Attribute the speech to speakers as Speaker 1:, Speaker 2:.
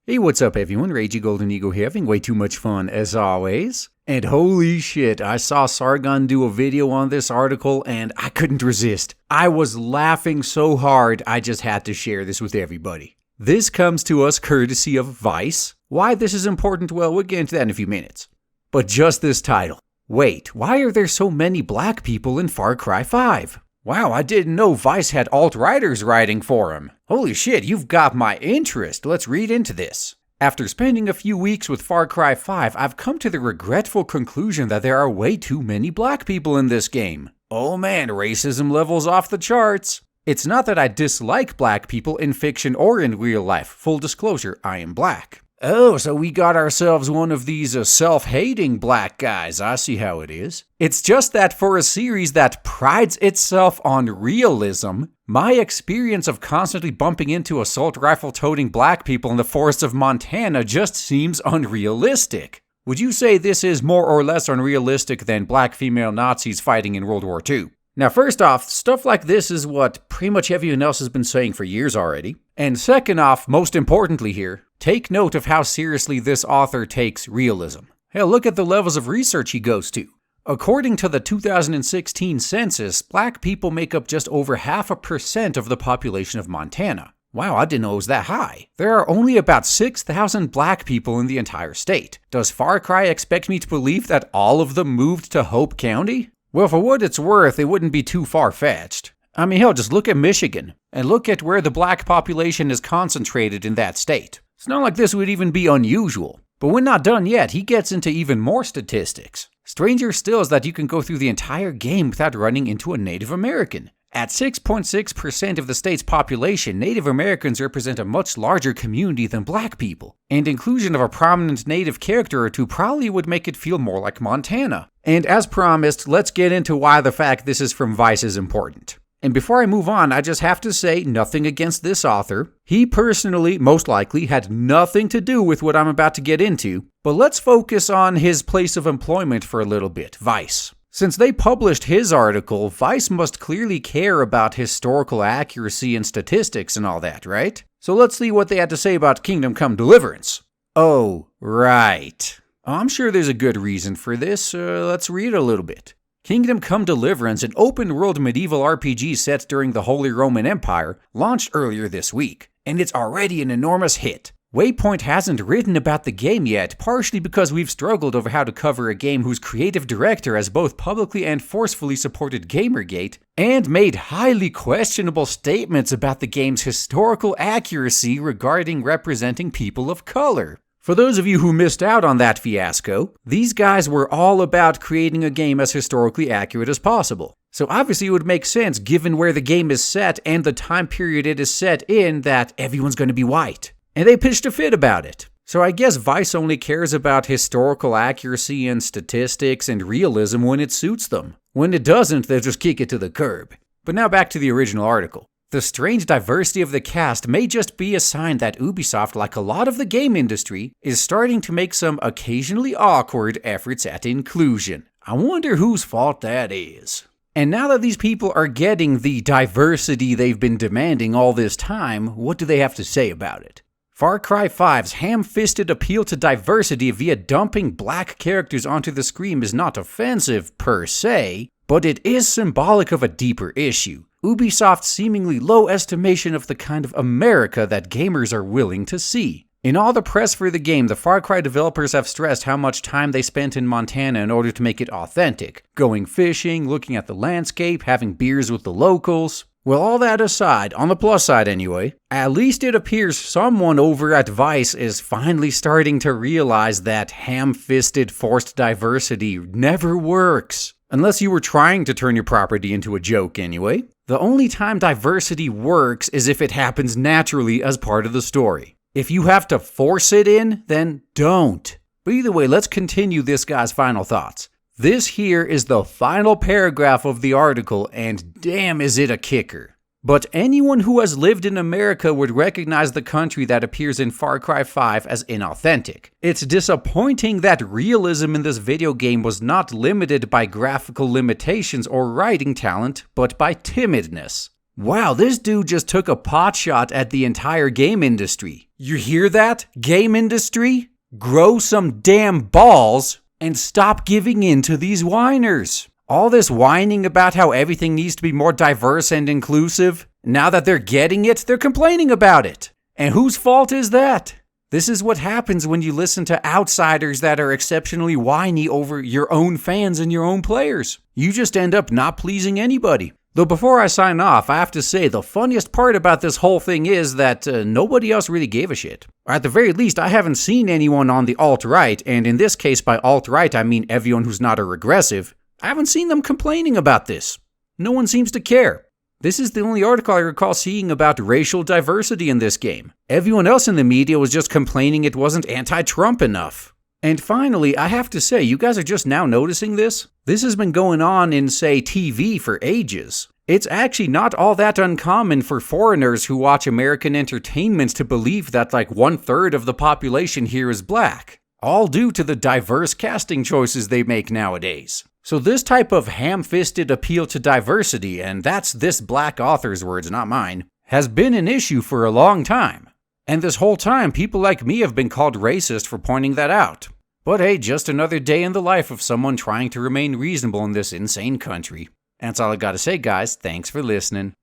Speaker 1: Hey, what's up everyone? Ragey Golden Eagle here, having way too much fun as always. And holy shit, I saw Sargon do a video on this article and I couldn't resist. I was laughing so hard I just had to share this with everybody. This comes to us courtesy of Vice. Why this is important, well, we'll get into that in a few minutes. But just this title. Wait, why are there so many black people in Far Cry 5? Wow, I didn't know Vice had alt-writers writing for him. Holy shit, you've got my interest. Let's read into this. After spending a few weeks with Far Cry 5, I've come to the regretful conclusion that there are way too many black people in this game. Oh man, racism levels off the charts. It's not that I dislike black people in fiction or in real life. Full disclosure, I am black. Oh, so we got ourselves one of these self-hating black guys. I see how it is. It's just that for a series that prides itself on realism, my experience of constantly bumping into assault rifle-toting black people in the forests of Montana just seems unrealistic. Would you say this is more or less unrealistic than black female Nazis fighting in World War II? Now, first off, stuff like this is what pretty much everyone else has been saying for years already. And second off, most importantly here, take note of how seriously this author takes realism. Hell, look at the levels of research he goes to. According to the 2016 census, black people make up just over 0.5% of the population of Montana. Wow, I didn't know it was that high. There are only about 6,000 black people in the entire state. Does Far Cry expect me to believe that all of them moved to Hope County? Well, for what it's worth, it wouldn't be too far-fetched. I mean, hell, just look at Michigan, and look at where the black population is concentrated in that state. It's not like this would even be unusual. But we're not done yet, he gets into even more statistics. Stranger still is that you can go through the entire game without running into a Native American. At 6.6% of the state's population, Native Americans represent a much larger community than black people, and inclusion of a prominent Native character or two probably would make it feel more like Montana. And as promised, let's get into why the fact this is from Vice is important. And before I move on, I just have to say nothing against this author. He personally, most likely, had nothing to do with what I'm about to get into, but let's focus on his place of employment for a little bit, Vice. Since they published his article, Vice must clearly care about historical accuracy and statistics and all that, right? So let's see what they had to say about Kingdom Come Deliverance. Oh, right. I'm sure there's a good reason for this. Let's read a little bit. Kingdom Come Deliverance, an open-world medieval RPG set during the Holy Roman Empire, launched earlier this week, and it's already an enormous hit. Waypoint hasn't written about the game yet, partially because we've struggled over how to cover a game whose creative director has both publicly and forcefully supported Gamergate, and made highly questionable statements about the game's historical accuracy regarding representing people of color. For those of you who missed out on that fiasco, these guys were all about creating a game as historically accurate as possible. So obviously it would make sense, given where the game is set and the time period it is set in, that everyone's going to be white. And they pitched a fit about it. So I guess Vice only cares about historical accuracy and statistics and realism when it suits them. When it doesn't, they'll just kick it to the curb. But now back to the original article. The strange diversity of the cast may just be a sign that Ubisoft, like a lot of the game industry, is starting to make some occasionally awkward efforts at inclusion. I wonder whose fault that is. And now that these people are getting the diversity they've been demanding all this time, what do they have to say about it? Far Cry 5's ham-fisted appeal to diversity via dumping black characters onto the screen is not offensive per se, but it is symbolic of a deeper issue. Ubisoft's seemingly low estimation of the kind of America that gamers are willing to see. In all the press for the game, the Far Cry developers have stressed how much time they spent in Montana in order to make it authentic. Going fishing, looking at the landscape, having beers with the locals. Well, all that aside, on the plus side anyway, at least it appears someone over at Vice is finally starting to realize that ham-fisted forced diversity never works. Unless you were trying to turn your property into a joke anyway. The only time diversity works is if it happens naturally as part of the story. If you have to force it in, then don't. But either way, let's continue this guy's final thoughts. This here is the final paragraph of the article, and damn is it a kicker. But anyone who has lived in America would recognize the country that appears in Far Cry 5 as inauthentic. It's disappointing that realism in this video game was not limited by graphical limitations or writing talent, but by timidness. Wow, this dude just took a pot shot at the entire game industry. You hear that, game industry? Grow some damn balls and stop giving in to these whiners. All this whining about how everything needs to be more diverse and inclusive, now that they're getting it, they're complaining about it. And whose fault is that? This is what happens when you listen to outsiders that are exceptionally whiny over your own fans and your own players. You just end up not pleasing anybody. Though before I sign off, I have to say the funniest part about this whole thing is that nobody else really gave a shit. Or at the very least, I haven't seen anyone on the alt-right, and in this case by alt-right I mean everyone who's not a regressive. I haven't seen them complaining about this. No one seems to care. This is the only article I recall seeing about racial diversity in this game. Everyone else in the media was just complaining it wasn't anti-Trump enough. And finally, I have to say, you guys are just now noticing this? This has been going on in, say, TV for ages. It's actually not all that uncommon for foreigners who watch American entertainment to believe that like 1/3 of the population here is black. All due to the diverse casting choices they make nowadays. So this type of ham-fisted appeal to diversity, and that's this black author's words, not mine, has been an issue for a long time. And this whole time, people like me have been called racist for pointing that out. But hey, just another day in the life of someone trying to remain reasonable in this insane country. That's all I gotta say, guys. Thanks for listening.